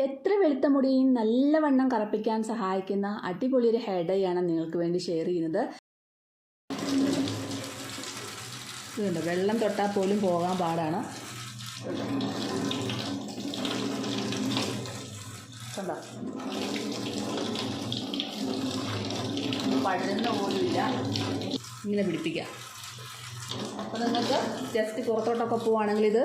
എത്ര വെളുത്ത മുടിയും നല്ലവണ്ണം കറുപ്പിക്കാൻ സഹായിക്കുന്ന അടിപൊളി ഒരു ഹെയർ ഡൈ ആണ് നിങ്ങൾക്ക് വേണ്ടി ഷെയർ ചെയ്യുന്നത്. ഇതുണ്ട്, വെള്ളം തൊട്ടാൽ പോലും പോകാൻ പാടാണ്. കണ്ടോ, പഴുന്ന പോലുമില്ല. ഇങ്ങനെ പിടിപ്പിക്കാം. അപ്പോൾ നിങ്ങൾക്ക് ജസ്റ്റ് പുറത്തോട്ടൊക്കെ പോവുകയാണെങ്കിൽ ഇത്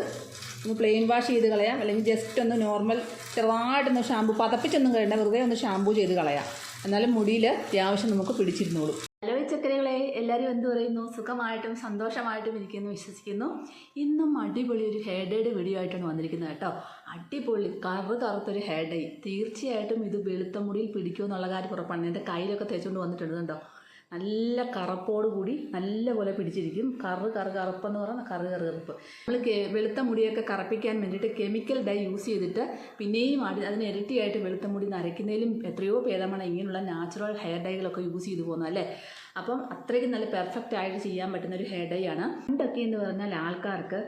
ഒന്ന് പ്ലെയിൻ വാഷ് ചെയ്ത് കളയാം, അല്ലെങ്കിൽ ജസ്റ്റ് ഒന്ന് നോർമൽ ചെറുതായിട്ടൊന്ന് ഷാമ്പു പതപ്പിച്ചൊന്നും കഴിയണ്ട, വെറുതെ ഒന്ന് ഷാമ്പു ചെയ്ത് കളയാം. എന്നാലും മുടിയിൽ അത്യാവശ്യം നമുക്ക് പിടിച്ചിരുന്നോളൂ. ഹലോ ചക്കരകളെ, എല്ലാവരും എന്ത് പറയുന്നു? സുഖമായിട്ടും സന്തോഷമായിട്ടും ഇരിക്കുന്നു വിശ്വസിക്കുന്നു. ഇന്നും അടിപൊളി ഒരു ഹെയർ ഡേയുടെ വീഡിയോ ആയിട്ടാണ് വന്നിരിക്കുന്നത് കേട്ടോ. അടിപൊളി കറുത്തൊരു ഹെയർ ഡേ. തീർച്ചയായിട്ടും ഇത് വെളുത്ത മുടിയിൽ പിടിക്കുമെന്നുള്ള കാര്യം ഉറപ്പാണ്. എൻ്റെ കയ്യിലൊക്കെ തേച്ചുകൊണ്ട് വന്നിട്ടുണ്ട് കേട്ടോ. നല്ല കറുപ്പോട് കൂടി നല്ലപോലെ പിടിച്ചിരിക്കും. കറുപ്പെന്ന് പറഞ്ഞാൽ കറുപ്പ്. നമ്മൾ വെളുത്ത മുടിയൊക്കെ കറുപ്പിക്കാൻ വേണ്ടിയിട്ട് കെമിക്കൽ ഡൈ യൂസ് ചെയ്തിട്ട് പിന്നെയും അതിന് ഇരട്ടിയായിട്ട് വെളുത്ത മുടി നരയ്ക്കുന്നതിലും എത്രയോ ഭേദമാണ് ഇങ്ങനെയുള്ള നാച്ചുറൽ ഹെയർ ഡൈകളൊക്കെ യൂസ് ചെയ്ത് പോകുന്നത് അല്ലേ. അപ്പം അത്രയ്ക്ക് നല്ല പെർഫെക്റ്റ് ആയിട്ട് ചെയ്യാൻ പറ്റുന്ന ഒരു ഹെയർ ഡൈ ആണ്. പണ്ടൊക്കെ എന്ന് പറഞ്ഞാൽ ആൾക്കാർക്ക്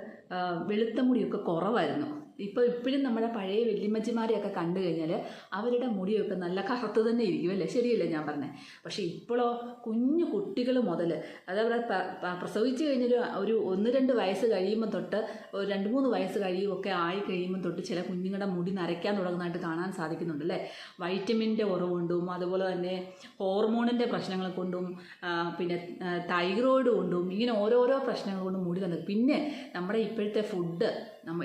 വെളുത്ത മുടിയൊക്കെ കുറവായിരുന്നു. ഇപ്പോഴും നമ്മുടെ പഴയ വല്യമ്മച്ചിമാരെയൊക്കെ കണ്ടു കഴിഞ്ഞാൽ അവരുടെ മുടിയൊക്കെ നല്ല കറുത്ത് തന്നെ ഇരിക്കും അല്ലേ, ശരിയല്ലേ ഞാൻ പറഞ്ഞത്. പക്ഷേ ഇപ്പോഴോ കുഞ്ഞു കുട്ടികൾ മുതൽ അതേപോലെ പ്രസവിച്ച് കഴിഞ്ഞൊരു 1-2 വയസ്സ് കഴിയുമ്പോൾ തൊട്ട് 2-3 വയസ്സ് കഴിയുമൊക്കെ ആയി കഴിയുമ്പോൾ തൊട്ട് ചില കുഞ്ഞുങ്ങളുടെ മുടി നരയ്ക്കാൻ തുടങ്ങുന്നതായിട്ട് കാണാൻ സാധിക്കുന്നുണ്ട് അല്ലേ. വൈറ്റമിൻ്റെ കുറവ് കൊണ്ടും അതുപോലെ തന്നെ ഹോർമോണിൻ്റെ പ്രശ്നങ്ങൾ കൊണ്ടും പിന്നെ തൈറോയിഡ് കൊണ്ടും ഇങ്ങനെ ഓരോരോ പ്രശ്നങ്ങൾ കൊണ്ടും മുടി തന്നെ. പിന്നെ നമ്മുടെ ഇപ്പോഴത്തെ ഫുഡ്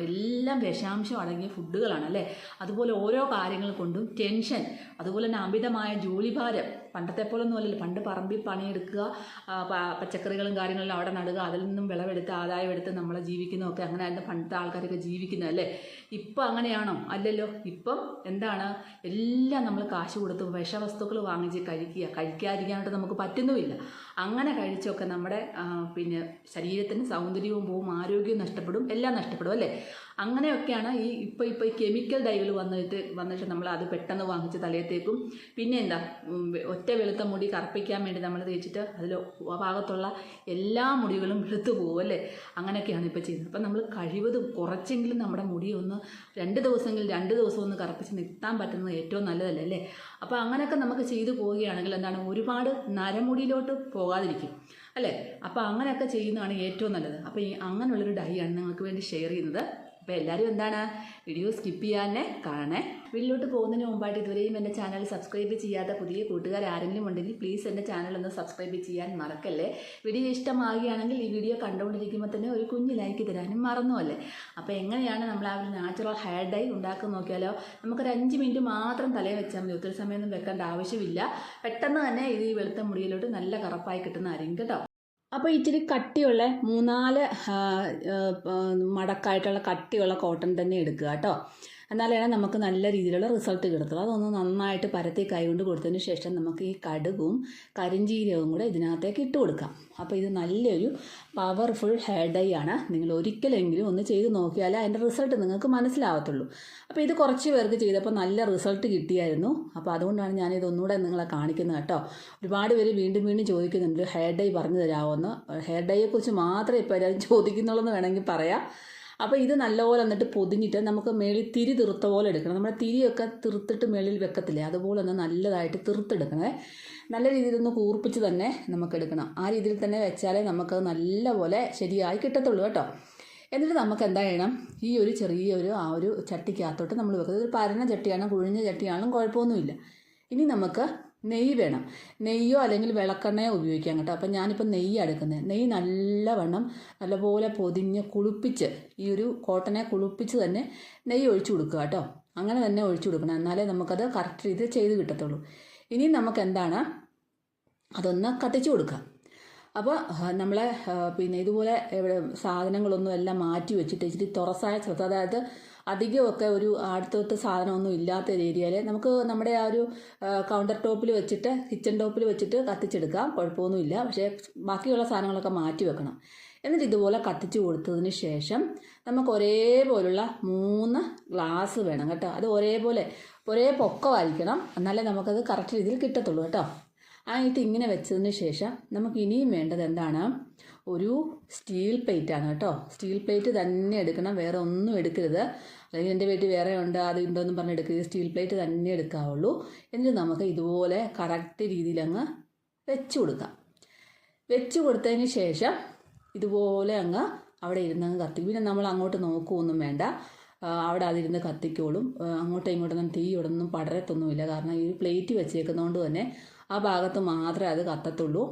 എല്ലാം വിഷാംശം അടങ്ങിയ ഫുഡുകളാണ് അല്ലേ. അതുപോലെ ഓരോ കാര്യങ്ങൾ കൊണ്ടും ടെൻഷൻ, അതുപോലെ തന്നെ അമിതമായ ജോലിഭാരം. പണ്ടത്തെ പോലൊന്നും അല്ലല്ലോ. പണ്ട് പറമ്പിൽ പണിയെടുക്കുക, പച്ചക്കറികളും കാര്യങ്ങളും അവിടെ നടുക, അതിൽ നിന്നും വിളവെടുത്ത് ആദായമെടുത്ത് നമ്മളെ ജീവിക്കുന്നതൊക്കെ അങ്ങനെയായിരുന്നു പണ്ടത്തെ ആൾക്കാരൊക്കെ ജീവിക്കുന്നത് അല്ലേ. ഇപ്പം അങ്ങനെയാണോ? അല്ലല്ലോ. ഇപ്പം എന്താണ്, എല്ലാം നമ്മൾ കാശ് കൊടുത്ത് വിഷവസ്തുക്കൾ വാങ്ങിച്ച് കഴിക്കാതിരിക്കാനായിട്ട് നമുക്ക് പറ്റുന്നുമില്ല. അങ്ങനെ കഴിച്ചൊക്കെ നമ്മുടെ പിന്നെ ശരീരത്തിന് സൗന്ദര്യവും പോവും, ആരോഗ്യവും നഷ്ടപ്പെടും, എല്ലാം നഷ്ടപ്പെടും അല്ലേ. അങ്ങനെയൊക്കെയാണ് ഇപ്പോൾ ഈ കെമിക്കൽ ഡൈകൾ വന്നിട്ട് നമ്മൾ അത് പെട്ടെന്ന് വാങ്ങിച്ച് തലയത്തേക്കും. പിന്നെ എന്താ, ഒറ്റ വെളുത്ത മുടി കറുപ്പിക്കാൻ വേണ്ടി നമ്മൾ തേച്ചിട്ട് അതിൽ ഭാഗത്തുള്ള എല്ലാ മുടികളും വെളുത്തു പോകും അല്ലേ. അങ്ങനെയൊക്കെയാണ് ഇപ്പോൾ ചെയ്യുന്നത്. അപ്പം നമ്മൾ കഴിവതും കുറച്ചെങ്കിലും നമ്മുടെ മുടി ഒന്ന് 2 ദിവസം ഒന്ന് കറുപ്പിച്ച് നിർത്താൻ പറ്റുന്നത് ഏറ്റവും നല്ലതല്ലേ അല്ലേ. അപ്പോൾ അങ്ങനെയൊക്കെ നമുക്ക് ചെയ്തു പോവുകയാണെങ്കിൽ എന്താണ്, ഒരുപാട് നരമുടിയിലോട്ട് പോകാതിരിക്കും അല്ലേ. അപ്പോൾ അങ്ങനെയൊക്കെ ചെയ്യുന്നതാണ് ഏറ്റവും നല്ലത്. അപ്പോൾ അങ്ങനെയുള്ളൊരു ഡൈ ആണ് നിങ്ങൾക്ക് വേണ്ടി ഷെയർ ചെയ്യുന്നത്. അപ്പോൾ എല്ലാവരും എന്താണ്, വീഡിയോ സ്കിപ്പ് ചെയ്യാതെ കാണണേ. വീട്ടിലോട്ട് പോകുന്നതിന് മുമ്പായിട്ട് ഇതുവരെയും എൻ്റെ ചാനൽ സബ്സ്ക്രൈബ് ചെയ്യാത്ത പുതിയ കൂട്ടുകാർ ആരെങ്കിലും ഉണ്ടെങ്കിൽ പ്ലീസ് എൻ്റെ ചാനൽ ഒന്ന് സബ്സ്ക്രൈബ് ചെയ്യാൻ മറക്കല്ലേ. വീഡിയോ ഇഷ്ടമാകുകയാണെങ്കിൽ ഈ വീഡിയോ കണ്ടുകൊണ്ടിരിക്കുമ്പോൾ തന്നെ ഒരു കുഞ്ഞ് ലൈക്ക് തരാനും മറന്നുമല്ലേ. അപ്പോൾ എങ്ങനെയാണ് നമ്മൾ ആ ഒരു നാച്ചുറൽ ഹെയർ ഡൈ ഉണ്ടാക്കി നോക്കിയാലോ. നമുക്കൊരു 5 മിനിറ്റ് മാത്രം തലയിൽ വെച്ചാൽ മതി. ഒത്തിരി സമയമൊന്നും വെക്കേണ്ട ആവശ്യമില്ല. പെട്ടെന്ന് തന്നെ ഇത് ഈ വെളുത്ത മുടിയിലോട്ട് നല്ല കറുപ്പായി കിട്ടുന്നതായിരിക്കും കേട്ടോ. അപ്പോൾ ഇച്ചിരി കട്ടിയുള്ള 3-4 മടക്കായിട്ടുള്ള കട്ടിയുള്ള കോട്ടൺ തന്നെ എടുക്കുക കേട്ടോ. എന്നാലാണ് നമുക്ക് നല്ല രീതിയിലുള്ള റിസൾട്ട് കിട്ടത്തുള്ളൂ. അതൊന്ന് നന്നായിട്ട് പരത്തി കൈകൊണ്ട് കൊടുത്തതിന് ശേഷം നമുക്ക് ഈ കടുകും കരിഞ്ചീരകവും കൂടെ ഇതിനകത്തേക്ക് ഇട്ട് കൊടുക്കാം. അപ്പോൾ ഇത് നല്ലൊരു പവർഫുൾ ഹെയർ ഡൈ ആണ്. നിങ്ങൾ ഒരിക്കലെങ്കിലും ഒന്ന് ചെയ്ത് നോക്കിയാലേ അതിൻ്റെ റിസൾട്ട് നിങ്ങൾക്ക് മനസ്സിലാവത്തുള്ളൂ. അപ്പോൾ ഇത് കുറച്ച് പേർക്ക് ചെയ്തപ്പോൾ നല്ല റിസൾട്ട് കിട്ടിയായിരുന്നു. അപ്പോൾ അതുകൊണ്ടാണ് ഞാനിത് ഒന്നുകൂടെ നിങ്ങളെ കാണിക്കുന്നത് കേട്ടോ. ഒരുപാട് പേര് വീണ്ടും ചോദിക്കുന്നുണ്ട് ഹെയർ ഡൈ പറഞ്ഞു തരാമോന്ന്. ഹെയർ ഡൈയെക്കുറിച്ച് മാത്രമേ ഇപ്പോൾ എല്ലാവരും ചോദിക്കുന്നുള്ളൂ എന്ന് വേണമെങ്കിൽ പറയാം. അപ്പോൾ ഇത് നല്ലപോലെ എന്നിട്ട് പൊതിഞ്ഞിട്ട് നമുക്ക് മേളിൽ തിരി തിറുത്ത പോലെ എടുക്കണം. നമ്മുടെ തിരിയൊക്കെ തിറുത്തിട്ട് മേളിൽ വെക്കത്തില്ലേ, അതുപോലെ ഒന്ന് നല്ലതായിട്ട് തിറുത്തെടുക്കണേ. നല്ല രീതിയിലൊന്ന് കൂർപ്പിച്ച് തന്നെ നമുക്ക് എടുക്കണം. ആ രീതിയിൽ തന്നെ വെച്ചാലേ നമുക്ക് നല്ലപോലെ ശരിയായി കിട്ടത്തുള്ളൂ കേട്ടോ. എന്നിട്ട് നമുക്ക് എന്താ ചെയ്യണം, ഈ ഒരു ചെറിയൊരു ആ ഒരു ചട്ടിക്കകത്തോട്ട് നമ്മൾ വെക്കുന്നത്. ഒരു പരന്ന ചട്ടിയാണ്, കുഴിഞ്ഞ ചട്ടിയാണെങ്കിലും കുഴപ്പമൊന്നുമില്ല. ഇനി നമുക്ക് നെയ്യ് വേണം. നെയ്യോ അല്ലെങ്കിൽ വിളക്കെണ്ണയോ ഉപയോഗിക്കാം കേട്ടോ. അപ്പം ഞാനിപ്പോൾ നെയ്യ് എടുക്കുന്നത്. നെയ്യ് നല്ലപോലെ പൊതിഞ്ഞ് കുളിപ്പിച്ച്, ഈ ഒരു കോട്ടനെ കുളിപ്പിച്ച് തന്നെ നെയ്യ് ഒഴിച്ചു കൊടുക്കുക കേട്ടോ. അങ്ങനെ തന്നെ ഒഴിച്ചു കൊടുക്കണം, എന്നാലേ നമുക്കത് കറക്റ്റ് രീതിയിൽ ചെയ്ത് കിട്ടത്തുള്ളൂ. ഇനി നമുക്ക് എന്താണ്, അതൊന്ന് കത്തിച്ചു കൊടുക്കാം. അപ്പോൾ നമ്മളെ പിന്നെ ഇതുപോലെ സാധനങ്ങളൊന്നും എല്ലാം മാറ്റി വെച്ചിട്ട് ഇച്ചിരി തുറസായ സ്ഥലത്ത്, അതായത് അധികമൊക്കെ ഒരു അടുത്തടുത്ത് സാധനമൊന്നും ഇല്ലാത്ത ഒരു ഏരിയയിൽ നമുക്ക് നമ്മുടെ ആ ഒരു കൗണ്ടർ ടോപ്പിൽ വെച്ചിട്ട്, കിച്ചൺ ടോപ്പിൽ വെച്ചിട്ട് കത്തിച്ചെടുക്കാം, കുഴപ്പമൊന്നുമില്ല. പക്ഷേ ബാക്കിയുള്ള സാധനങ്ങളൊക്കെ മാറ്റി വെക്കണം. എന്നിട്ട് ഇതുപോലെ കത്തിച്ച് കൊടുത്തതിന് ശേഷം നമുക്ക് ഒരേപോലുള്ള 3 ഗ്ലാസ് വേണം കേട്ടോ. അത് ഒരേ പൊക്കമായിരിക്കണം, എന്നാലേ നമുക്കത് കറക്റ്റ് രീതിയിൽ കിട്ടത്തുള്ളൂ കേട്ടോ. ആയിട്ട് ഇങ്ങനെ വെച്ചതിന് ശേഷം നമുക്ക് ഇനിയും വേണ്ടത് എന്താണ്, ഒരു സ്റ്റീൽ പ്ലേറ്റാണ് കേട്ടോ. സ്റ്റീൽ പ്ലേറ്റ് തന്നെ എടുക്കണം, വേറെ ഒന്നും എടുക്കരുത്. അല്ലെങ്കിൽ എൻ്റെ വീട്ടിൽ വേറെ ഉണ്ട് അത് ഉണ്ടോയെന്ന് പറഞ്ഞ് എടുക്കുക, സ്റ്റീൽ പ്ലേറ്റ് തന്നെ എടുക്കാവുള്ളൂ. എന്നിട്ട് നമുക്ക് ഇതുപോലെ കറക്റ്റ് രീതിയിൽ അങ്ങ് വെച്ച് കൊടുക്കാം. വെച്ച് കൊടുത്തതിന് ശേഷം ഇതുപോലെ അങ്ങ് അവിടെ ഇരുന്നങ്ങ് കത്തിക്കും. പിന്നെ നമ്മൾ അങ്ങോട്ട് നോക്കുകയൊന്നും വേണ്ട, അവിടെ അതിരുന്ന് കത്തിക്കോളും. അങ്ങോട്ടും ഇങ്ങോട്ടൊന്നും തീ ഇവിടൊന്നും പടരത്തൊന്നുമില്ല, കാരണം ഈ പ്ലേറ്റ് വെച്ചേക്കുന്നതുകൊണ്ട് തന്നെ ആ ഭാഗത്ത് മാത്രമേ അത് കത്തത്തുള്ളൂ.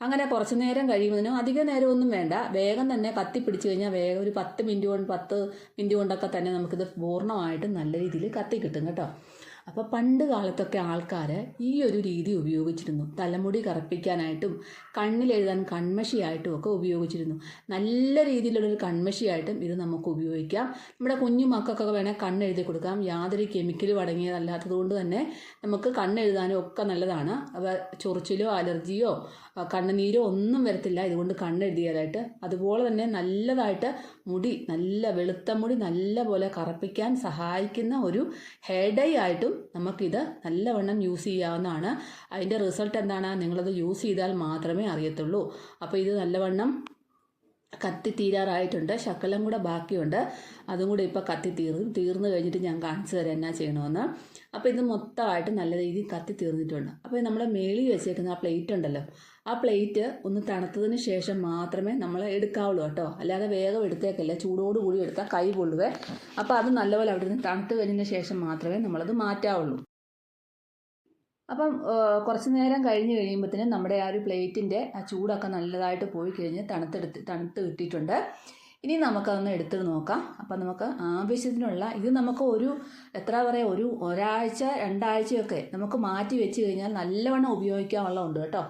അങ്ങനെ കുറച്ച് നേരം കഴിയുന്നതിനും അധിക നേരമൊന്നും വേണ്ട, വേഗം തന്നെ കത്തി പിടിച്ച് കഴിഞ്ഞാൽ വേഗം ഒരു 10 മിനിറ്റ് കൊണ്ടൊക്കെ തന്നെ നമുക്കിത് പൂർണ്ണമായിട്ടും നല്ല രീതിയിൽ കത്തി കിട്ടും കേട്ടോ. അപ്പോൾ പണ്ട് കാലത്തൊക്കെ ആൾക്കാർ ഈ ഒരു രീതി ഉപയോഗിച്ചിരുന്നു. തലമുടി കറുപ്പിക്കാനായിട്ടും കണ്ണിലെഴുതാൻ കൺമഷിയായിട്ടും ഒക്കെ ഉപയോഗിച്ചിരുന്നു. നല്ല രീതിയിലുള്ളൊരു കൺമഷിയായിട്ടും ഇത് നമുക്ക് ഉപയോഗിക്കാം. നമ്മുടെ കുഞ്ഞു മക്കൾക്കൊക്കെ വേണേൽ കണ്ണെഴുതി കൊടുക്കാം. യാതൊരു കെമിക്കലും അടങ്ങിയതല്ലാത്തത് കൊണ്ട് തന്നെ നമുക്ക് കണ്ണെഴുതാനും ഒക്കെ നല്ലതാണ്. അപ്പോൾ ചൊറിച്ചിലോ അലർജിയോ കണ്ണുനീരോ ഒന്നും വരത്തില്ല ഇതുകൊണ്ട് കണ്ണെഴുതിയാലായിട്ട്. അതുപോലെ തന്നെ നല്ലതായിട്ട് മുടി, നല്ല വെളുത്ത മുടി നല്ല പോലെ കറുപ്പിക്കാൻ സഹായിക്കുന്ന ഒരു ഹെയർ ഡൈ ആയിട്ടും നമുക്കിത് നല്ലവണ്ണം യൂസ് ചെയ്യാവുന്നതാണ്. അതിൻ്റെ റിസൾട്ട് എന്താണ്, നിങ്ങളത് യൂസ് ചെയ്താൽ മാത്രമേ അറിയത്തുള്ളൂ. അപ്പോൾ ഇത് കത്തി തീരാറായിട്ടുണ്ട്, ശകലം കൂടെ ബാക്കിയുണ്ട്. അതും കൂടെ ഇപ്പോൾ കത്തി തീർന്നു കഴിഞ്ഞിട്ട് ഞാൻ കാണിച്ചു തരാം എന്നാ ചെയ്യണമെന്ന്. അപ്പോൾ ഇത് മൊത്തമായിട്ട് നല്ല രീതിയിൽ കത്തി തീർന്നിട്ടുണ്ട്. അപ്പോൾ നമ്മുടെ മേളിൽ വെച്ചേക്കുന്ന ആ പ്ലേറ്റ് ഉണ്ടല്ലോ, ആ പ്ലേറ്റ് ഒന്ന് തണുത്തതിന് ശേഷം മാത്രമേ നമ്മൾ എടുക്കാവുള്ളൂ കേട്ടോ. അല്ലാതെ വേഗം എടുത്തേക്കല്ല, ചൂടോടുകൂടി എടുത്താൽ കൈ പൊള്ളുവേ. അപ്പോൾ അത് നല്ലപോലെ അവിടെ നിന്ന് തണുത്ത് കഴിഞ്ഞതിന് ശേഷം മാത്രമേ നമ്മളത് മാറ്റാവുള്ളൂ. അപ്പം കുറച്ച് നേരം കഴിഞ്ഞ് കഴിയുമ്പോഴത്തേനും നമ്മുടെ ആ ഒരു പ്ലേറ്റിൻ്റെ ആ ചൂടൊക്കെ നല്ലതായിട്ട് പോയി കഴിഞ്ഞ് തണുത്ത് കിട്ടിയിട്ടുണ്ട്. ഇനി നമുക്കതൊന്ന് എടുത്തിട്ട് നോക്കാം. അപ്പം നമുക്ക് ആവശ്യത്തിനുള്ള ഇത് നമുക്ക് ഒരാഴ്ച 2 ആഴ്ചയൊക്കെ നമുക്ക് മാറ്റി വെച്ച് കഴിഞ്ഞാൽ നല്ലവണ്ണം ഉപയോഗിക്കാനുള്ളതുണ്ട് കേട്ടോ.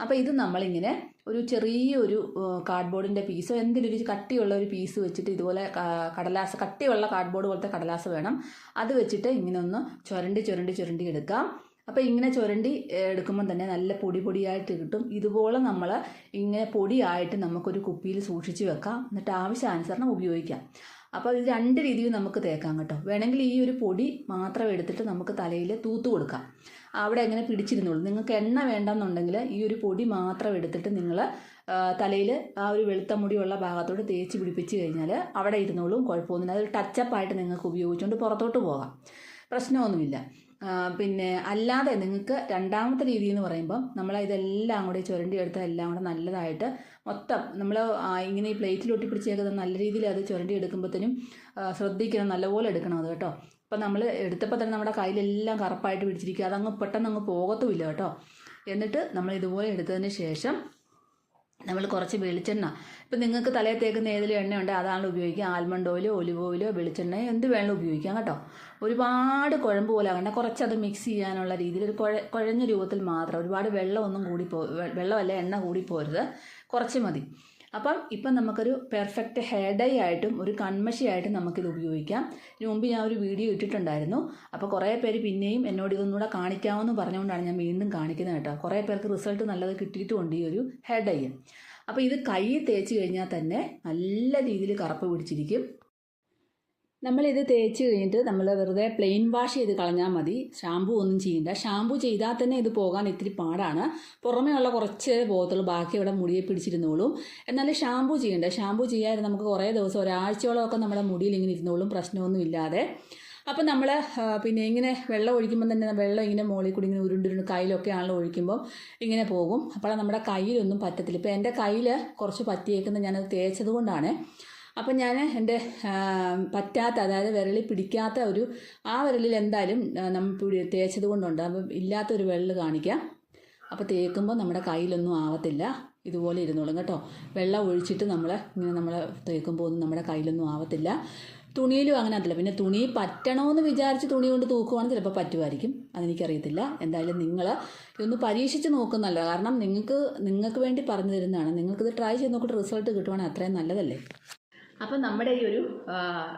അപ്പോൾ ഇത് നമ്മളിങ്ങനെ ഒരു ചെറിയൊരു കാർഡ്ബോർഡിൻ്റെ പീസോ എന്തെങ്കിലും ഒരു കട്ടിയുള്ള ഒരു പീസ് വെച്ചിട്ട് ഇതുപോലെ കട്ടിയുള്ള കാർഡ്ബോർഡ് പോലത്തെ കടലാസ് വേണം. അത് വെച്ചിട്ട് ഇങ്ങനെ ഒന്ന് ചുരണ്ടി എടുക്കാം. അപ്പോൾ ഇങ്ങനെ ചുരണ്ടി എടുക്കുമ്പോൾ തന്നെ നല്ല പൊടിയായിട്ട് കിട്ടും. ഇതുപോലെ നമ്മൾ ഇങ്ങനെ പൊടിയായിട്ട് നമുക്കൊരു കുപ്പിയിൽ സൂക്ഷിച്ച് വെക്കാം. എന്നിട്ട് ആവശ്യാനുസരണം ഉപയോഗിക്കാം. അപ്പോൾ ഇത് 2 രീതിയിൽ നമുക്ക് തേക്കാം കേട്ടോ. വേണമെങ്കിൽ ഈ ഒരു പൊടി മാത്രം എടുത്തിട്ട് നമുക്ക് തലയിൽ തൂത്ത് കൊടുക്കാം, അവിടെ എങ്ങനെ പിടിച്ചിരുന്നുള്ളൂ. നിങ്ങൾക്ക് എണ്ണ വേണ്ടെന്നുണ്ടെങ്കിൽ ഈ ഒരു പൊടി മാത്രം എടുത്തിട്ട് നിങ്ങൾ തലയിൽ ആ ഒരു വെളുത്ത മുടിയുള്ള ഭാഗത്തോട് തേച്ച് പിടിപ്പിച്ച് കഴിഞ്ഞാൽ അവിടെ ഇരുന്നോളും, കുഴപ്പമൊന്നുമില്ല. അതൊരു ടച്ചപ്പായിട്ട് നിങ്ങൾക്ക് ഉപയോഗിച്ചുകൊണ്ട് പുറത്തോട്ട് പോകാം, പ്രശ്നമൊന്നുമില്ല. പിന്നെ അല്ലാതെ നിങ്ങൾക്ക് രണ്ടാമത്തെ രീതി എന്ന് പറയുമ്പം നമ്മൾ ഇതെല്ലാം കൂടി ചുരണ്ടിയെടുത്താൽ എല്ലാം കൂടെ നല്ലതായിട്ട് മൊത്തം നമ്മൾ ഇങ്ങനെ ഈ പ്ലേറ്റിൽ ഒട്ടിപ്പിടിച്ചേക്കുന്നത് നല്ല രീതിയിൽ അത് ചുരണ്ടിയെടുക്കുമ്പോഴത്തേനും ശ്രദ്ധിക്കണം, നല്ലപോലെ എടുക്കണം അത് കേട്ടോ. അപ്പം നമ്മൾ എടുത്തപ്പോൾ തന്നെ നമ്മുടെ കയ്യിലെല്ലാം കറുപ്പായിട്ട് പിടിച്ചിരിക്കുക, അതങ്ങ് പെട്ടെന്ന് പോകത്തുമില്ല കേട്ടോ. എന്നിട്ട് നമ്മൾ ഇതുപോലെ എടുത്തതിന് ശേഷം നമ്മൾ കുറച്ച് വെളിച്ചെണ്ണ, ഇപ്പം നിങ്ങൾക്ക് തലയിൽ തേക്കുന്ന ഏതെങ്കിലും എണ്ണയുണ്ട് അതാണ് ഉപയോഗിക്കുക. ആൽമണ്ട് ഓയിലോ ഒലിവ് ഓയിലോ വെളിച്ചെണ്ണയോ എന്ത് വേണമെങ്കിലും ഉപയോഗിക്കാം കേട്ടോ. ഒരുപാട് കുഴമ്പ് പോലെ ആകണ്ട, കുറച്ചത് മിക്സ് ചെയ്യാനുള്ള രീതിയിൽ ഒരു കുഴഞ്ഞ രൂപത്തിൽ മാത്രം. ഒരുപാട് വെള്ളമല്ല എണ്ണ കൂടിപ്പോരുത്, കുറച്ച് മതി. ഇപ്പം നമുക്കൊരു പെർഫെക്റ്റ് ഹെയർ ഡൈ ആയിട്ടും ഒരു കൺമഷിയായിട്ടും നമുക്കിത് ഉപയോഗിക്കാം. ഇതിനു മുമ്പ് ഞാൻ ഒരു വീഡിയോ ഇട്ടിട്ടുണ്ടായിരുന്നു. അപ്പോൾ കുറേ പേര് പിന്നെയും എന്നോട് ഇതൊന്നുകൂടെ കാണിക്കാമെന്ന് പറഞ്ഞുകൊണ്ടാണ് ഞാൻ വീണ്ടും കാണിക്കുന്നത് കേട്ടോ. കുറേ പേർക്ക് റിസൾട്ട് നല്ലത് കിട്ടിയിട്ടുമുണ്ട് ഈ ഒരു ഹെയർ ഡൈ. അപ്പോൾ ഇത് കൈ തേച്ച് കഴിഞ്ഞാൽ തന്നെ നല്ല രീതിയിൽ കറുപ്പ് പിടിച്ചിരിക്കും. നമ്മളിത് തേച്ച് കഴിഞ്ഞിട്ട് നമ്മൾ വെറുതെ പ്ലെയിൻ വാഷ് ചെയ്ത് കളഞ്ഞാൽ മതി, ഷാമ്പു ഒന്നും ചെയ്യണ്ട. ഷാമ്പു ചെയ്താൽ തന്നെ ഇത് പോകാൻ ഇത്തിരി പാടാണ്, പുറമേ ഉള്ള കുറച്ച് പോകത്തുള്ളൂ, ബാക്കി ഇവിടെ മുടിയെ പിടിച്ചിരുന്നോളും. എന്നാൽ ഷാമ്പു ചെയ്യണ്ട. ഷാമ്പു ചെയ്യാതെ നമുക്ക് കുറേ ദിവസം ഒരാഴ്ചയോളമൊക്കെ നമ്മുടെ മുടിയിൽ ഇങ്ങനെ ഇരുന്നോളും, പ്രശ്നമൊന്നും ഇല്ലാതെ. അപ്പം നമ്മൾ പിന്നെ ഇങ്ങനെ വെള്ളം ഒഴിക്കുമ്പോൾ തന്നെ വെള്ളം ഇങ്ങനെ മുകളിൽ കൂടി ഇങ്ങനെ ഉരുണ്ടുരുണ്ട് കയ്യിലൊക്കെ ആണല്ലോ ഒഴിക്കുമ്പോൾ ഇങ്ങനെ പോകും. അപ്പോൾ നമ്മുടെ കയ്യിലൊന്നും പറ്റത്തില്ല. ഇപ്പോൾ എൻ്റെ കയ്യിൽ കുറച്ച് പറ്റിയേക്കുന്നത് ഞാനത് തേച്ചത് കൊണ്ടാണ്. അപ്പം ഞാൻ എൻ്റെ പറ്റാത്ത, അതായത് വിരലിൽ പിടിക്കാത്ത ആ വിരലിൽ എന്തായാലും നമ്മൾ തേച്ചത് കൊണ്ടുണ്ട്. അപ്പം ഇല്ലാത്തൊരു വിരൽ കാണിക്കാം. അപ്പോൾ തേക്കുമ്പോൾ നമ്മുടെ കയ്യിലൊന്നും ആവത്തില്ല, ഇതുപോലെ ഇരുന്നോളും കേട്ടോ. വെള്ളം ഒഴിച്ചിട്ട് നമ്മൾ തേക്കുമ്പോൾ ഒന്നും നമ്മുടെ കയ്യിലൊന്നും ആവത്തില്ല. തുണിയിലും അങ്ങനെ അതില്ല. പിന്നെ തുണി പറ്റണമെന്ന് വിചാരിച്ച് തുണി കൊണ്ട് തൂക്കുവാണെങ്കിൽ ചിലപ്പോൾ പറ്റുമായിരിക്കും, അതെനിക്കറിയത്തില്ല. എന്തായാലും നിങ്ങൾ ഇതൊന്ന് പരീക്ഷിച്ച് നോക്കുന്നല്ലോ, കാരണം നിങ്ങൾക്ക് വേണ്ടി പറഞ്ഞു തരുന്നതാണ്. നിങ്ങൾക്കിത് ട്രൈ ചെയ്ത് നോക്കിയിട്ട് റിസൾട്ട് കിട്ടുവാണെങ്കിൽ അത്രയും നല്ലതല്ലേ. അപ്പം നമ്മുടെ ഈ ഒരു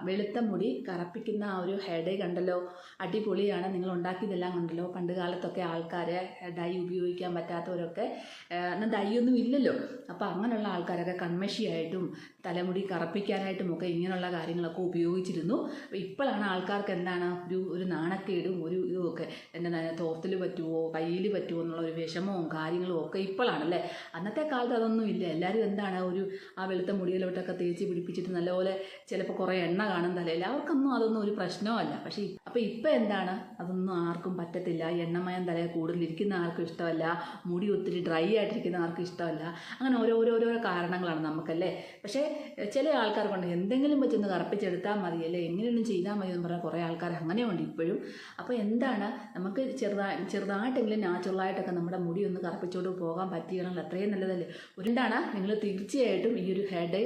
വെളുത്ത മുടി കറുപ്പിക്കുന്ന ആ ഒരു ഹെയർ ഡൈ കണ്ടല്ലോ, അടിപൊളിയാണ്. നിങ്ങൾ ഉണ്ടാക്കിയതെല്ലാം കണ്ടല്ലോ. പണ്ട് കാലത്തൊക്കെ ആൾക്കാർ ഡൈ ഉപയോഗിക്കാൻ പറ്റാത്തവരൊക്കെ, എന്നാൽ ഡൈ ഒന്നും ഇല്ലല്ലോ, അപ്പോൾ അങ്ങനെയുള്ള ആൾക്കാരൊക്കെ കൺമഷിയായിട്ടും തലമുടി കറുപ്പിക്കാനായിട്ടും ഒക്കെ ഇങ്ങനെയുള്ള കാര്യങ്ങളൊക്കെ ഉപയോഗിച്ചിരുന്നു. ഇപ്പോഴാണ് ആൾക്കാർക്ക് എന്താണ് ഒരു നാണക്കേടും ഇതുമൊക്കെ, എന്താ തോർത്തിൽ പറ്റുമോ കയ്യിൽ പറ്റുമോ എന്നുള്ള ഒരു വിഷമവും കാര്യങ്ങളും ഒക്കെ ഇപ്പോഴാണല്ലേ. അന്നത്തെ കാലത്ത് അതൊന്നും ഇല്ല. എല്ലാവരും എന്താണ് ആ വെളുത്ത മുടിയിലോട്ടൊക്കെ തേച്ച് പിടിപ്പിച്ചിട്ട് കുളിച്ചിട്ട് നല്ലപോലെ ചിലപ്പോൾ കുറേ എണ്ണ കാണും തലയിൽ, അവർക്കൊന്നും അതൊന്നും ഒരു പ്രശ്നമല്ല. പക്ഷേ അപ്പോൾ ഇപ്പം എന്താണ്, അതൊന്നും ആർക്കും പറ്റത്തില്ല. എണ്ണമയം തലയിൽ കൂടുതലിരിക്കുന്ന ആർക്കും ഇഷ്ടമല്ല, മുടി ഒത്തിരി ഡ്രൈ ആയിട്ടിരിക്കുന്ന ആർക്കും ഇഷ്ടമല്ല. അങ്ങനെ ഓരോരോ കാരണങ്ങളാണ് നമുക്കല്ലേ. പക്ഷേ ചില ആൾക്കാർക്കുണ്ട് എന്തെങ്കിലും വെച്ചൊന്ന് കറുപ്പിച്ചെടുത്താൽ മതിയല്ലേ, എങ്ങനെയൊന്നും ചെയ്താൽ മതി എന്ന് പറഞ്ഞാൽ കുറേ ആൾക്കാർ അങ്ങനെയുണ്ട് ഇപ്പോഴും. അപ്പോൾ എന്താണ്, നമുക്ക് ചെറുതായിട്ടെങ്കിലും നാച്ചുറലായിട്ടൊക്കെ നമ്മുടെ മുടി ഒന്ന് കറുപ്പിച്ചോണ്ട് പോകാൻ പറ്റുകയാണെങ്കിൽ അത്രയും നല്ലതല്ലേ. ഒരുണ്ടാണ് നിങ്ങൾ തീർച്ചയായിട്ടും ഈ ഒരു ഹെയർ ഡൈ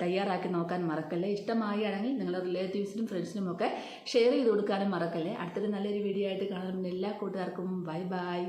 തയ്യാറാക്കി നോക്കാൻ മറക്കല്ലേ. ഇഷ്ടമാവുകയാണെങ്കിൽ നിങ്ങളുടെ റിലേറ്റീവ്സിനും ഫ്രണ്ട്സിനും ഒക്കെ ഷെയർ ചെയ്ത് കൊടുക്കാനും മറക്കല്ലേ. അടുത്തൊരു നല്ലൊരു വീഡിയോ ആയിട്ട് കാണുന്ന എല്ലാ കൂട്ടുകാർക്കും ബൈ ബൈ.